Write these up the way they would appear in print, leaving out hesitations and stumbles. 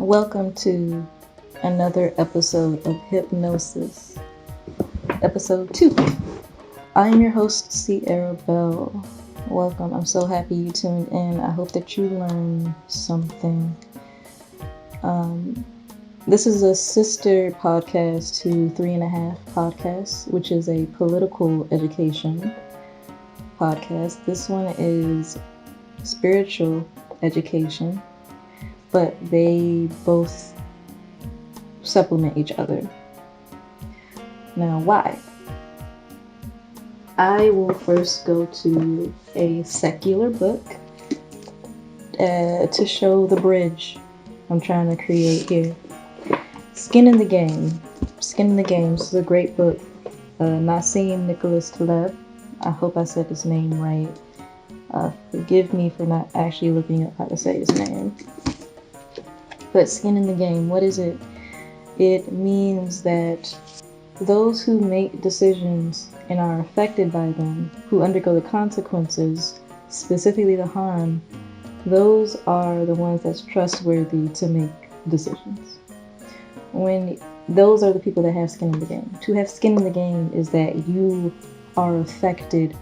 Welcome to another episode of Hypnosis, episode 2. I am your host, Sierra Bell. Welcome. I'm so happy you tuned in. I hope that you learned something. This is a sister podcast to 3.5 Podcasts, which is a political education podcast. This one is spiritual education, but they both supplement each other. Now, why? I will first go to a secular book to show the bridge I'm trying to create here. Skin in the Game. Skin in the Game. This is a great book. Nassim Nicholas Taleb. I hope I said his name right. Forgive me for not actually looking up how to say his name. But skin in the game, what is it? It means that those who make decisions and are affected by them, who undergo the consequences, specifically the harm, those are the ones that's trustworthy to make decisions. Those are the people that have skin in the game. To have skin in the game is that you are affected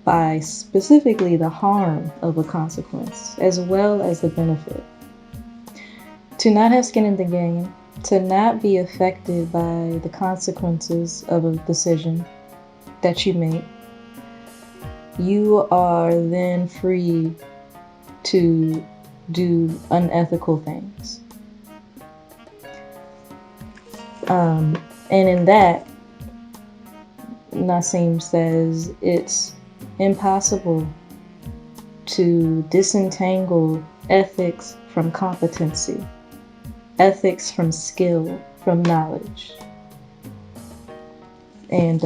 by specifically the harm of a consequence, as well as the benefit. To not have skin in the game, to not be affected by the consequences of a decision that you make, you are then free to do unethical things. And in that, Nassim says it's impossible to disentangle ethics from competency, ethics from skill, from knowledge. And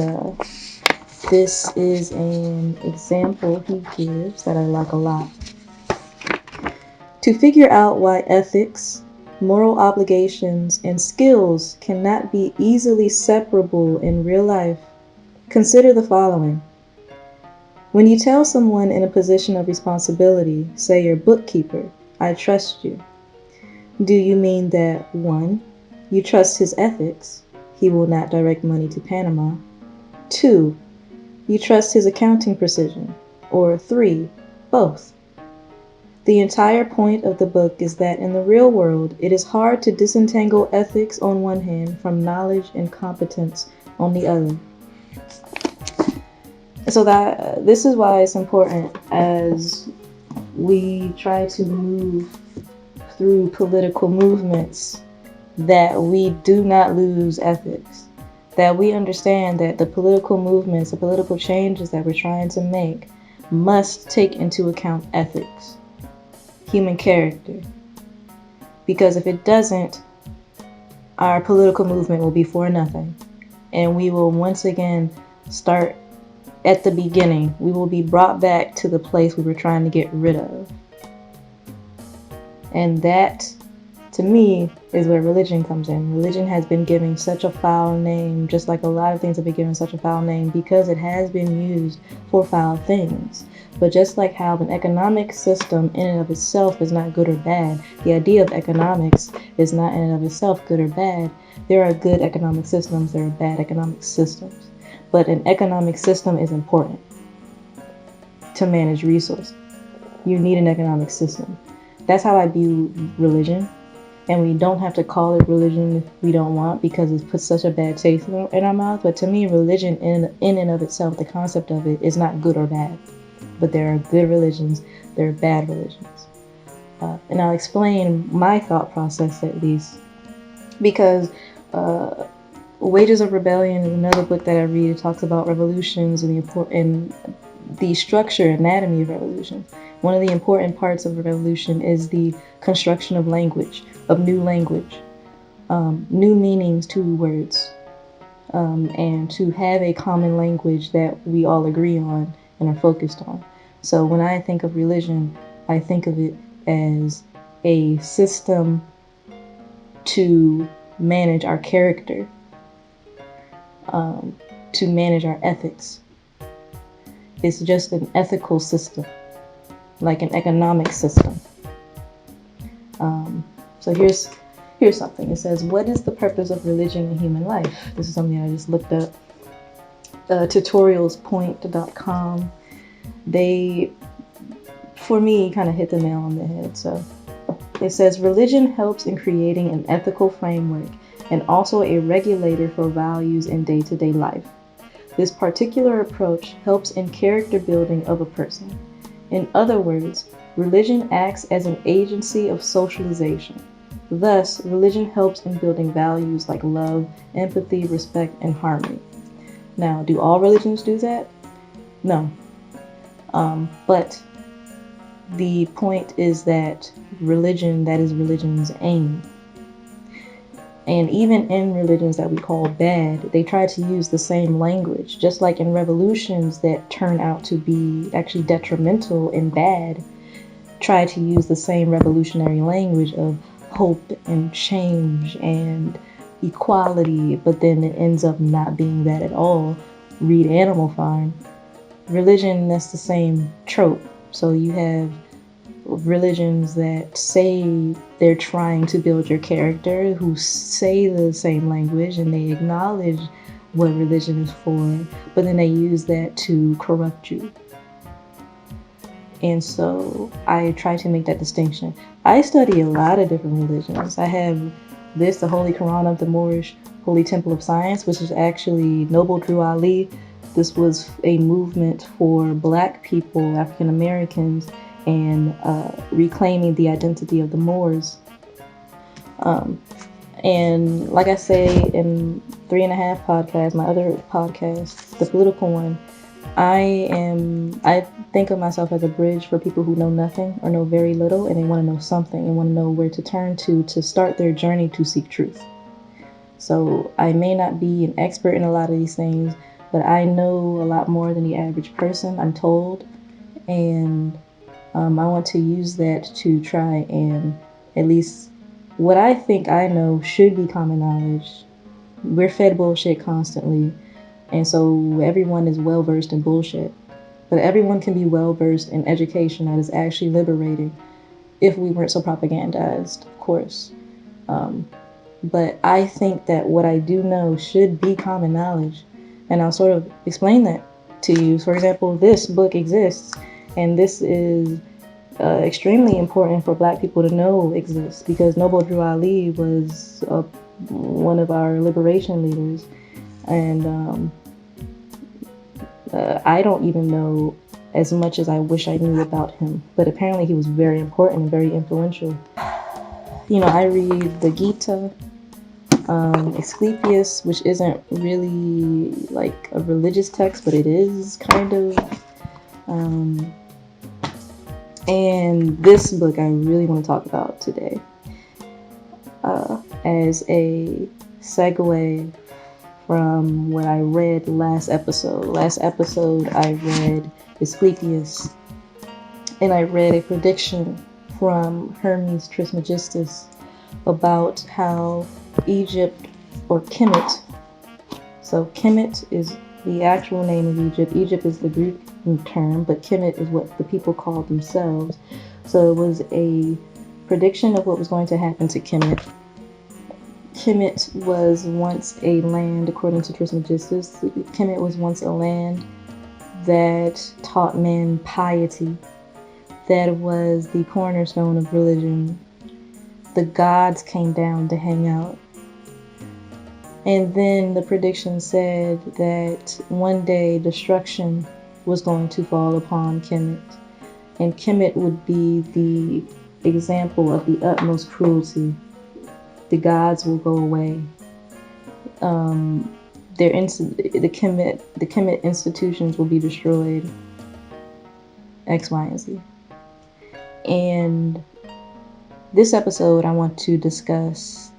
this is an example he gives that I like a lot. To figure out why ethics, moral obligations, and skills cannot be easily separable in real life, consider the following. When you tell someone in a position of responsibility, say your bookkeeper, I trust you, do you mean that 1, you trust his ethics, he will not direct money to Panama, 2, you trust his accounting precision, or 3, both? The entire point of the book is that in the real world, it is hard to disentangle ethics on one hand from knowledge and competence on the other. So that this is why it's important as we try to move through political movements that we do not lose ethics, that we understand that the political movements, the political changes that we're trying to make must take into account ethics, human character. Because if it doesn't, our political movement will be for nothing. And we will once again start at the beginning. We will be brought back to the place we were trying to get rid of. And that, to me, is where religion comes in. Religion has been given such a foul name, just like a lot of things have been given such a foul name, because it has been used for foul things. But just like how an economic system in and of itself is not good or bad, the idea of economics is not in and of itself good or bad. There are good economic systems, there are bad economic systems. But an economic system is important to manage resources. You need an economic system. That's how I view religion. And we don't have to call it religion if we don't want, because it puts such a bad taste in our mouth. But to me, religion in and of itself, the concept of it is not good or bad. But there are good religions, there are bad religions. And I'll explain my thought process at least. Because Wages of Rebellion is another book that I read. It talks about revolutions and the structure, anatomy of revolutions. One of the important parts of a revolution is the construction of language, of new language, new meanings to words, and to have a common language that we all agree on and are focused on. So when I think of religion, I think of it as a system to manage our character, to manage our ethics. It's just an ethical system, like an economic system. So Here's something. It says, what is the purpose of religion in human life? This is something I just looked up. Tutorialspoint.com. They, for me, kind of hit the nail on the head. So it says, religion helps in creating an ethical framework and also a regulator for values in day-to-day life. This particular approach helps in character building of a person. In other words, religion acts as an agency of socialization. Thus, religion helps in building values like love, empathy, respect, and harmony. Now, do all religions do that? No. But the point is that religion, that is religion's aim. And even in religions that we call bad, they try to use the same language. Just like in revolutions that turn out to be actually detrimental and bad, try to use the same revolutionary language of hope and change and equality, but then it ends up not being that at all. Read Animal Farm. Religion, that's the same trope. So you have religions that say they're trying to build your character, who say the same language and they acknowledge what religion is for, but then they use that to corrupt you. And so I try to make that distinction. I study a lot of different religions. I have this, the Holy Quran of the Moorish Holy Temple of Science, which is actually Noble Drew Ali. This was a movement for Black people, African Americans, and reclaiming the identity of the Moors. And like I say in 3.5 podcasts, my other podcast, the political one, I think of myself as a bridge for people who know nothing or know very little, and they want to know something and want to know where to turn to start their journey to seek truth. So I may not be an expert in a lot of these things, but I know a lot more than the average person, I'm told, and I want to use that to try and at least what I think I know should be common knowledge. We're fed bullshit constantly, and so everyone is well versed in bullshit. But everyone can be well versed in education that is actually liberating if we weren't so propagandized, of course. But I think that what I do know should be common knowledge, and I'll sort of explain that to you. For example, this book exists, and this is extremely important for Black people to know exists, because Noble Drew Ali was one of our liberation leaders, and I don't even know as much as I wish I knew about him, but apparently he was very important and very influential. You know, I read the Gita, Asclepius, which isn't really like a religious text, but it is kind of. And this book I really want to talk about today as a segue from what I read last episode. Last episode I read Asclepius, and I read a prediction from Hermes Trismegistus about how Egypt, or Kemet, so Kemet is the actual name of Egypt. Egypt is the Greek term, but Kemet is what the people called themselves. So it was a prediction of what was going to happen to Kemet. Kemet was once a land, according to Trismegistus. Kemet was once a land that taught men piety, that was the cornerstone of religion. The gods came down to hang out. And then the prediction said that one day destruction was going to fall upon Kemet, and Kemet would be the example of the utmost cruelty. The gods will go away. The Kemet institutions will be destroyed. X, Y, and Z. And this episode, I want to discuss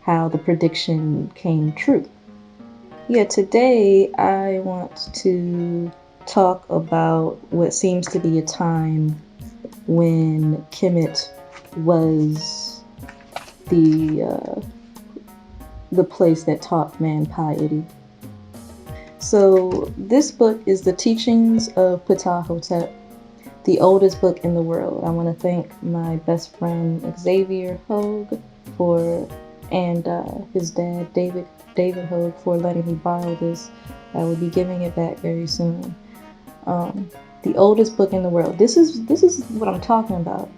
how the prediction came true. Yeah, today I want to talk about what seems to be a time when Kemet was the place that taught man piety. So this book is the teachings of Ptahhotep, the oldest book in the world. I want to thank my best friend Xavier Hogue for and his dad, David Hogue, for letting me borrow this. I will be giving it back very soon. The oldest book in the world. This is what I'm talking about.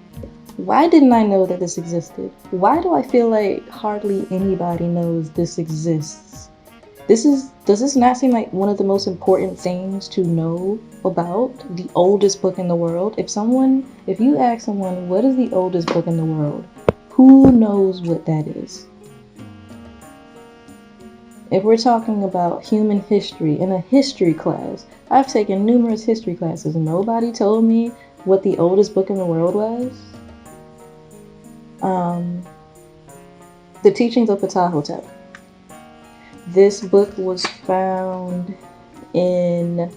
Why didn't I know that this existed? Why do I feel like hardly anybody knows this exists? Does this not seem like one of the most important things to know about? The oldest book in the world? If you ask someone, what is the oldest book in the world? Who knows what that is? If we're talking about human history in a history class, I've taken numerous history classes. Nobody told me what the oldest book in the world was. The Teachings of Ptahhotep. This book was found on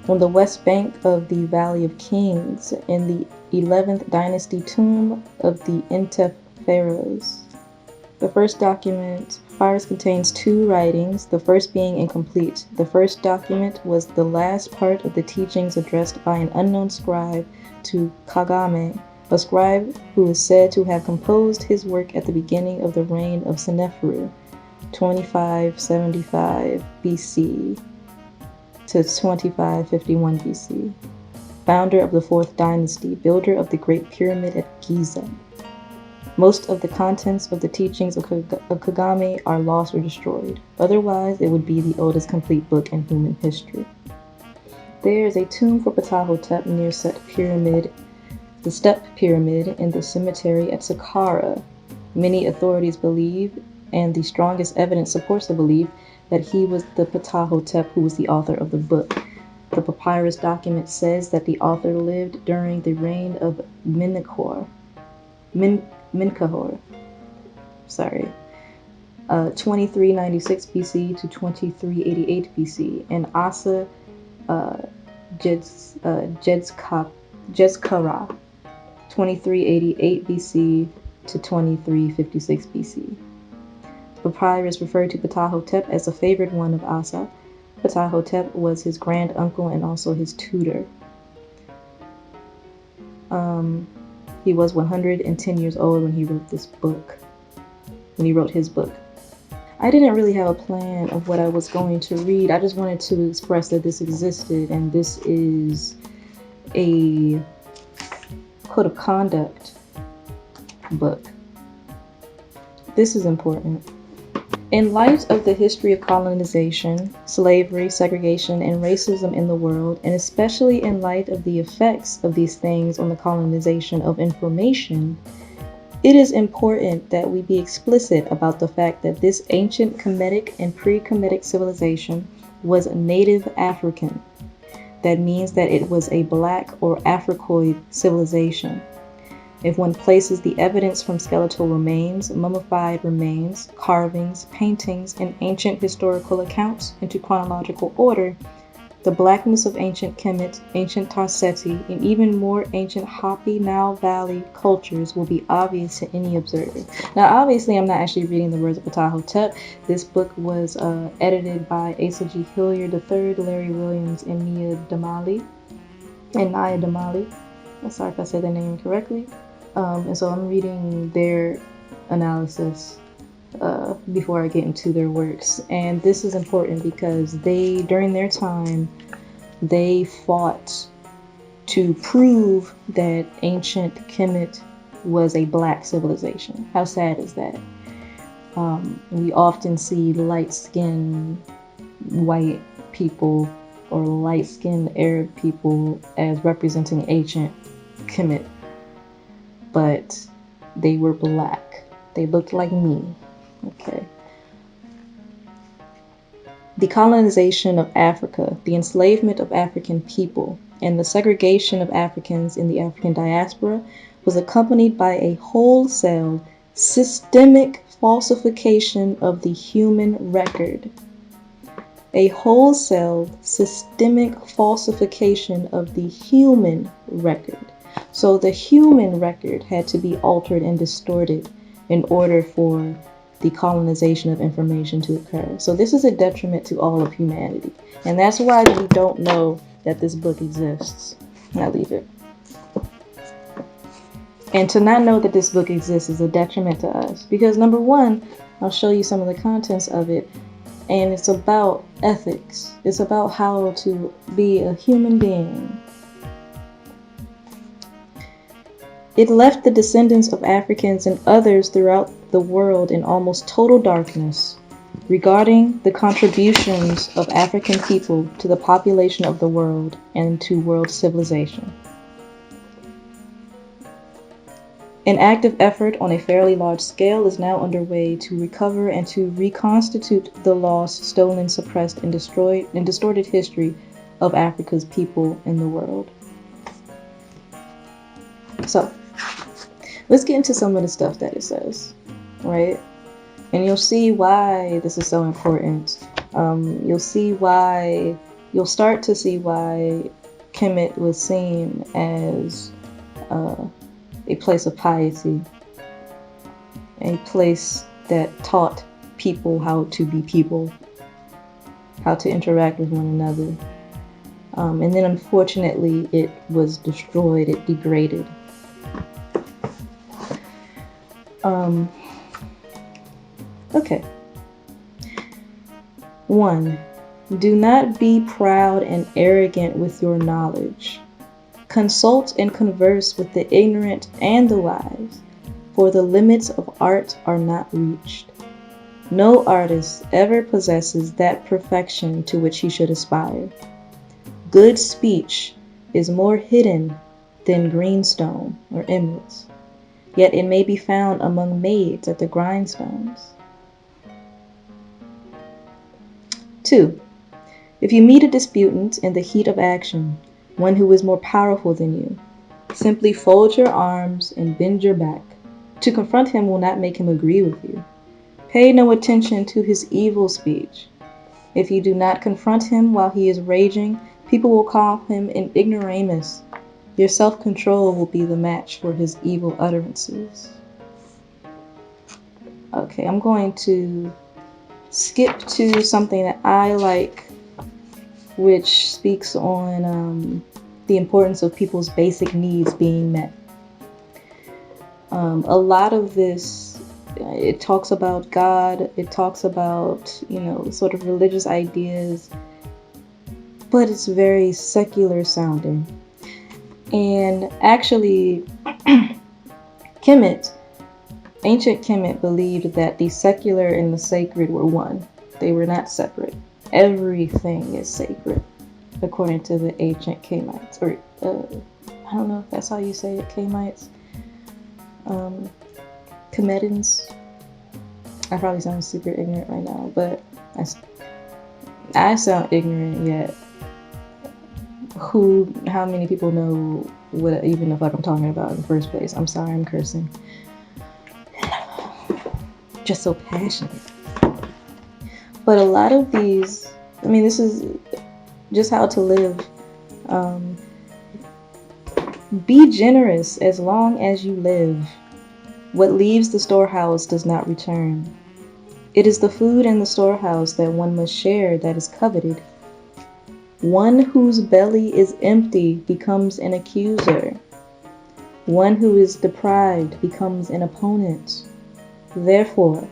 the west bank of the Valley of Kings in the 11th dynasty tomb of the Intef pharaohs. The first document, Papyrus, contains 2 writings, the first being incomplete. The first document was the last part of the teachings addressed by an unknown scribe to Kagame, a scribe who is said to have composed his work at the beginning of the reign of Seneferu, 2575 BC to 2551 BC, founder of the 4th dynasty, builder of the Great Pyramid at Giza. Most of the contents of the teachings of Kagame are lost or destroyed. Otherwise, it would be the oldest complete book in human history. There is a tomb for Ptahhotep near the Step Pyramid in the cemetery at Saqqara. Many authorities believe, and the strongest evidence supports the belief, that he was the Ptahhotep who was the author of the book. The papyrus document says that the author lived during the reign of Menkaure, 2396 BC to 2388 BC, and Asa Jedzkara, 2388 BC to 2356 BC. The papyrus referred to Ptahhotep as a favored one of Asa. Ptahhotep was his grand uncle and also his tutor. He was 110 years old when he wrote his book. I didn't really have a plan of what I was going to read. I just wanted to express that this existed, and this is a code of conduct book. This is important. In light of the history of colonization, slavery, segregation, and racism in the world, and especially in light of the effects of these things on the colonization of information, it is important that we be explicit about the fact that this ancient Kemetic and pre-Kemetic civilization was native African. That means that it was a black or Africoid civilization. If one places the evidence from skeletal remains, mummified remains, carvings, paintings, and ancient historical accounts into chronological order, the blackness of ancient Kemet, ancient Tarseti, and even more ancient Hopi Nile Valley cultures will be obvious to any observer. Now, obviously, I'm not actually reading the words of Ptahhotep. This book was edited by Asa G. Hilliard III, Larry Williams, and Naya Damali. I'm sorry if I said their name incorrectly. And so I'm reading their analysis before I get into their works. And this is important because during their time, they fought to prove that ancient Kemet was a black civilization. How sad is that? We often see light-skinned white people or light-skinned Arab people as representing ancient Kemet, but they were black. They looked like me. Okay. The colonization of Africa, the enslavement of African people, and the segregation of Africans in the African diaspora was accompanied by a wholesale, systemic falsification of the human record. A wholesale, systemic falsification of the human record. So the human record had to be altered and distorted in order for the colonization of information to occur. So this is a detriment to all of humanity. And that's why we don't know that this book exists. I'll leave it. And to not know that this book exists is a detriment to us. Because number one, I'll show you some of the contents of it. And it's about ethics. It's about how to be a human being. It left the descendants of Africans and others throughout the world in almost total darkness regarding the contributions of African people to the population of the world and to world civilization. An active effort on a fairly large scale is now underway to recover and to reconstitute the lost, stolen, suppressed, and destroyed and distorted history of Africa's people in the world. So, let's get into some of the stuff that it says, right? And you'll see why this is so important. You'll start to see why Kemet was seen as a place of piety, a place that taught people how to be people, how to interact with one another. And then unfortunately it was destroyed, it degraded. Okay. 1. Do not be proud and arrogant with your knowledge. Consult and converse with the ignorant and the wise, for the limits of art are not reached. No artist ever possesses that perfection to which he should aspire. Good speech is more hidden than greenstone or emeralds, yet it may be found among maids at the grindstones. 2. If you meet a disputant in the heat of action, one who is more powerful than you, simply fold your arms and bend your back. To confront him will not make him agree with you. Pay no attention to his evil speech. If you do not confront him while he is raging, people will call him an ignoramus. Your self-control will be the match for his evil utterances. Okay, I'm going to skip to something that I like, which speaks on the importance of people's basic needs being met. A lot of this, it talks about God, it talks about, sort of religious ideas, but it's very secular sounding. And actually, ancient Kemet believed that the secular and the sacred were one. They were not separate. Everything is sacred, according to the ancient Kemites, or I don't know if that's how you say it, Kemites, Kemetans. I probably sound super ignorant right now, but I sound ignorant yet. How many people know what even the fuck I'm talking about in the first place? I'm sorry, I'm cursing. Just so passionate. But a lot of these, this is just how to live. Be generous as long as you live. What leaves the storehouse does not return. It is the food in the storehouse that one must share that is coveted. One whose belly is empty becomes an accuser. One who is deprived becomes an opponent. Therefore,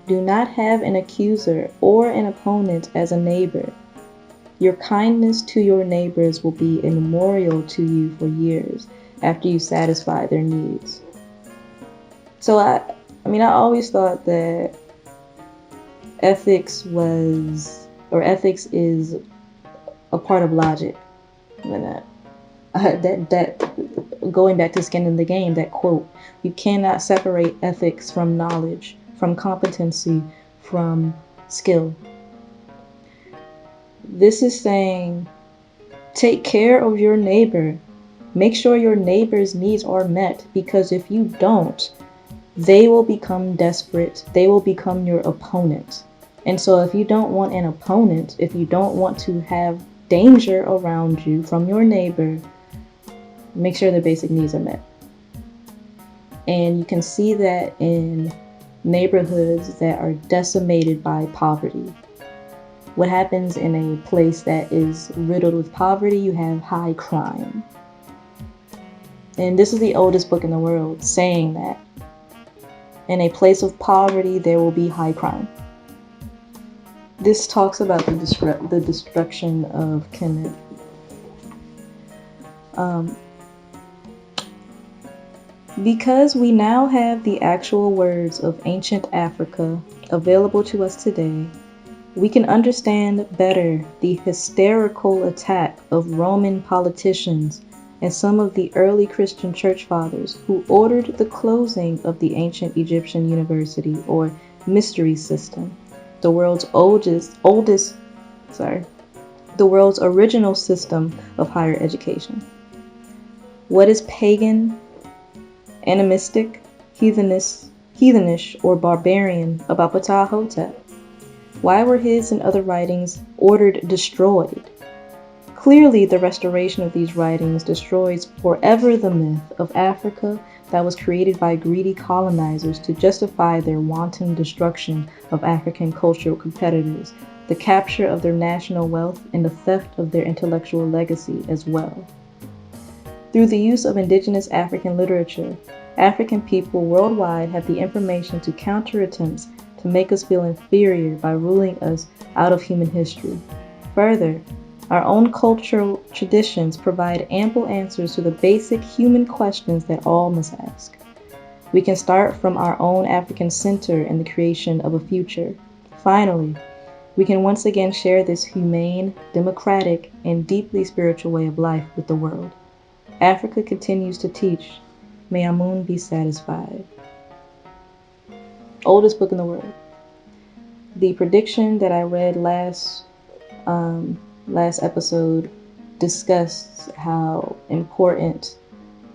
do not have an accuser or an opponent as a neighbor. Your kindness to your neighbors will be a memorial to you for years after you satisfy their needs. So I always thought that ethics is a part of logic. That going back to Skin in the Game, that quote, you cannot separate ethics from knowledge, from competency, from skill. This is saying, take care of your neighbor. Make sure your neighbor's needs are met, because if you don't, they will become desperate. They will become your opponent. And so if you don't want an opponent, if you don't want to have danger around you from your neighbor, make sure their basic needs are met. And you can see that in neighborhoods that are decimated by poverty. What happens in a place that is riddled with poverty? You have high crime. And this is the oldest book in the world saying that in a place of poverty, there will be high crime. This talks about the destruction of Kemet. Because we now have the actual words of ancient Africa available to us today, we can understand better the hysterical attack of Roman politicians and some of the early Christian church fathers who ordered the closing of the ancient Egyptian university or mystery system, the world's original system of higher education. What is pagan, animistic, heathenish, or barbarian about Ptahhotep? Why were his and other writings ordered destroyed? Clearly, the restoration of these writings destroys forever the myth of Africa that was created by greedy colonizers to justify their wanton destruction of African cultural competitors, the capture of their national wealth, and the theft of their intellectual legacy as well. Through the use of indigenous African literature, African people worldwide have the information to counter attempts to make us feel inferior by ruling us out of human history. Further, our own cultural traditions provide ample answers to the basic human questions that all must ask. We can start from our own African center in the creation of a future. Finally, we can once again share this humane, democratic, and deeply spiritual way of life with the world. Africa continues to teach. May Amun be satisfied. Oldest book in the world. The prediction that I read last episode discussed how important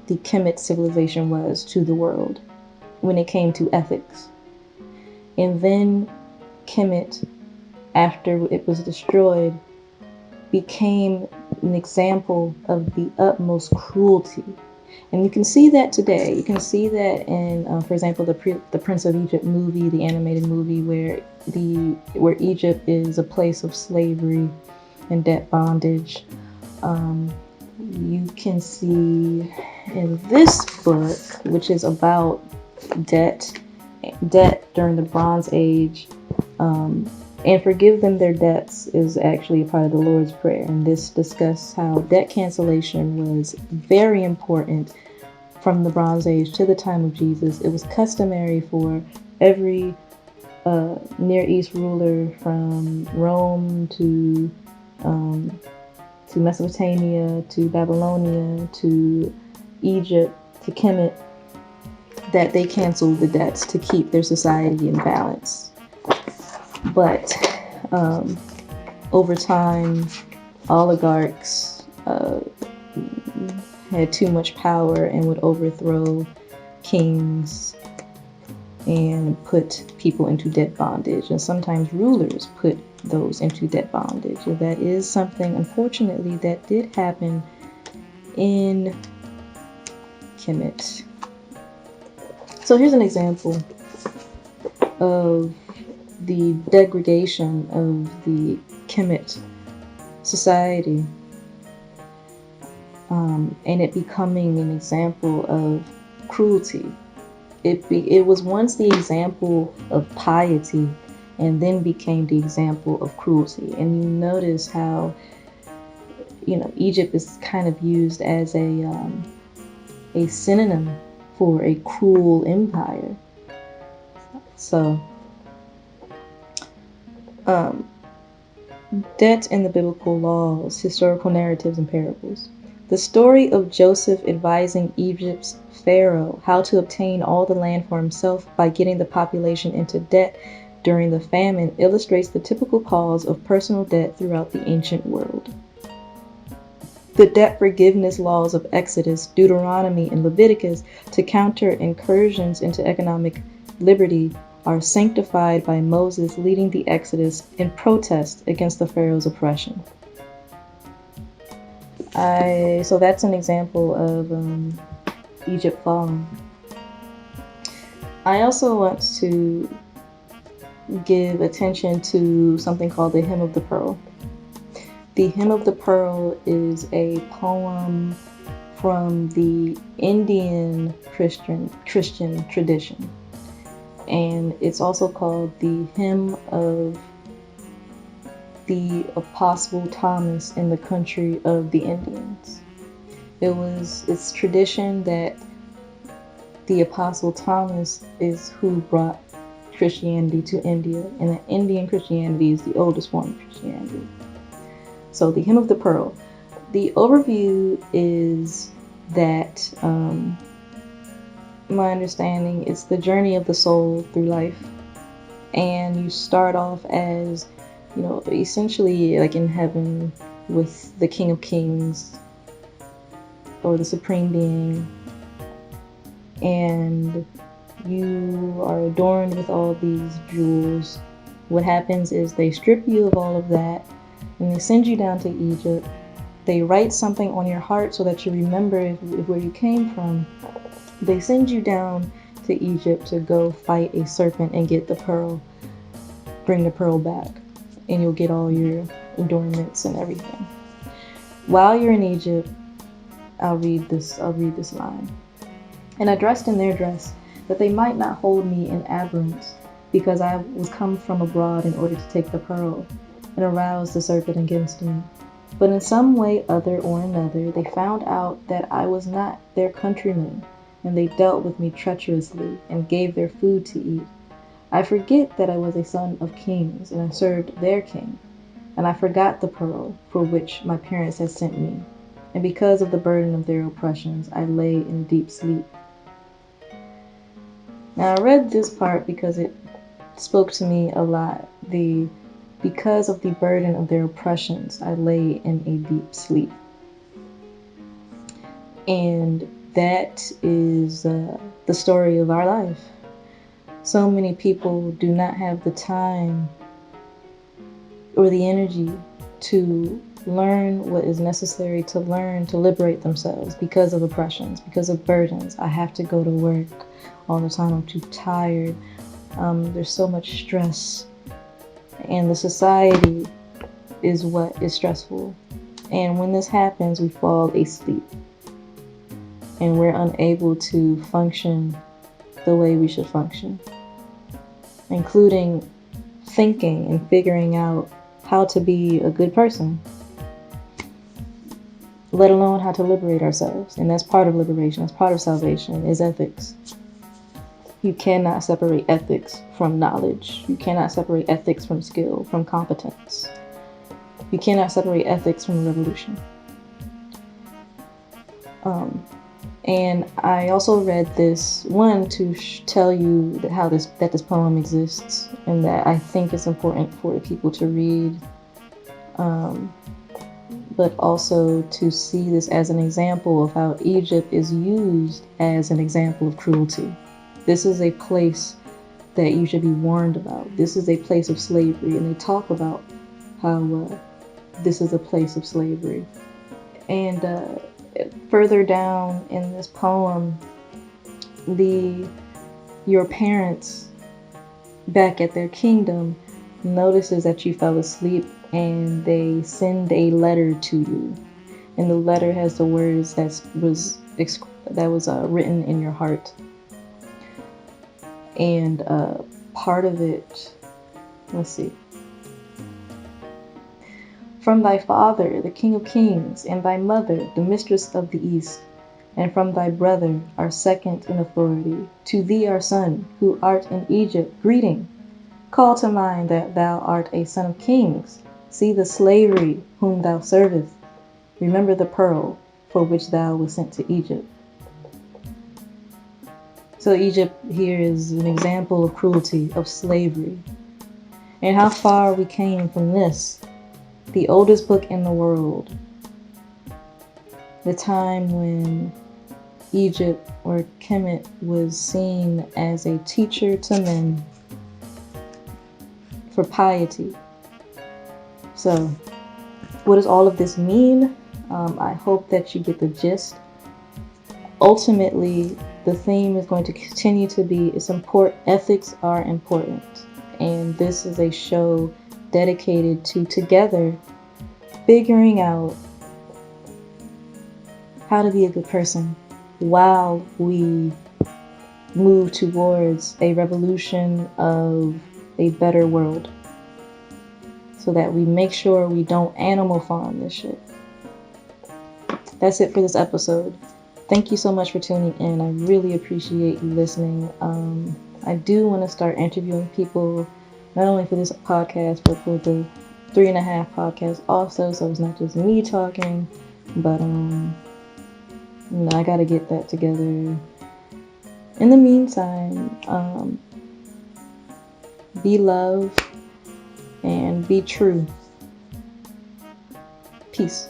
the Kemet civilization was to the world when it came to ethics. And then Kemet, after it was destroyed, became an example of the utmost cruelty. And you can see that today. You can see that in, for example, the Prince of Egypt movie, the animated movie, where Egypt is a place of slavery and debt bondage. You can see in this book, which is about debt during the Bronze Age, and forgive them their debts is actually a part of the Lord's Prayer. And this discusses how debt cancellation was very important from the Bronze Age to the time of Jesus. It was customary for every Near East ruler from Rome to Mesopotamia, to Babylonia, to Egypt, to Kemet, that they canceled the debts to keep their society in balance. But over time, oligarchs had too much power and would overthrow kings and put people into debt bondage. And sometimes rulers put those into debt bondage. And that is something, unfortunately, that did happen in Kemet. So here's an example of the degradation of the Kemet society, and it becoming an example of cruelty. It was once the example of piety and then became the example of cruelty. And you notice how, Egypt is kind of used as a synonym for a cruel empire. So, debt in the biblical laws, historical narratives, and parables. The story of Joseph advising Egypt's pharaoh how to obtain all the land for himself by getting the population into debt during the famine illustrates the typical cause of personal debt throughout the ancient world. The debt forgiveness laws of Exodus, Deuteronomy, and Leviticus to counter incursions into economic liberty are sanctified by Moses leading the Exodus in protest against the Pharaoh's oppression. So that's an example of Egypt falling. I also want to give attention to something called the Hymn of the Pearl. The Hymn of the Pearl is a poem from the Indian Christian tradition. And it's also called the hymn of the Apostle Thomas in the country of the Indians. It's tradition that the Apostle Thomas is who brought Christianity to India, and that Indian Christianity is the oldest form of Christianity. So the hymn of the pearl. The overview is that, my understanding, it's the journey of the soul through life. And you start off as, essentially like in heaven with the King of Kings or the Supreme Being. And you are adorned with all these jewels. What happens is they strip you of all of that and they send you down to Egypt. They write something on your heart so that you remember where you came from. They send you down to Egypt to go fight a serpent and get the pearl. Bring the pearl back, and you'll get all your adornments and everything. While you're in Egypt, I'll read this line. And I dressed in their dress, that they might not hold me in abhorrence, because I was come from abroad in order to take the pearl, and arouse the serpent against me. But in some way other or another, they found out that I was not their countryman, and they dealt with me treacherously, and gave their food to eat. I forget that I was a son of kings, and I served their king. And I forgot the pearl, for which my parents had sent me. And because of the burden of their oppressions, I lay in deep sleep. Now I read this part because it spoke to me a lot. Because of the burden of their oppressions, I lay in a deep sleep. And that is the story of our life. So many people do not have the time or the energy to learn what is necessary to learn to liberate themselves because of oppressions, because of burdens. I have to go to work all the time. I'm too tired. There's so much stress. And the society is what is stressful. And when this happens, we fall asleep. And we're unable to function the way we should function, including thinking and figuring out how to be a good person, let alone how to liberate ourselves. And that's part of liberation, that's part of salvation, is ethics. You cannot separate ethics from knowledge. You cannot separate ethics from skill, from competence. You cannot separate ethics from revolution. And I also read this one to tell you that this poem exists, and that I think it's important for people to read, but also to see this as an example of how Egypt is used as an example of cruelty. This is a place that you should be warned about. This is a place of slavery, and they talk about how this is a place of slavery. And further down in this poem, your parents back at their kingdom notices that you fell asleep, and they send a letter to you. And the letter has the words that was written in your heart. And part of it, let's see. From thy father, the King of Kings, and thy mother, the mistress of the East, and from thy brother, our second in authority, to thee, our son, who art in Egypt, greeting. Call to mind that thou art a son of kings. See the slavery whom thou servest. Remember the pearl for which thou wast sent to Egypt. So Egypt here is an example of cruelty, of slavery. And how far we came from this. The oldest book in the world. The time when Egypt, or Kemet, was seen as a teacher to men for piety. So, what does all of this mean? I hope that you get the gist. Ultimately, the theme is going to continue to be, ethics are important. And this is a show dedicated to together figuring out how to be a good person while we move towards a revolution of a better world, so that we make sure we don't animal farm this shit. That's it for this episode. Thank you so much for tuning in. I really appreciate you listening. I do want to start interviewing people, not only for this podcast, but for the 3.5 podcast also, so it's not just me talking, but I gotta get that together. In the meantime, be love and be true. Peace.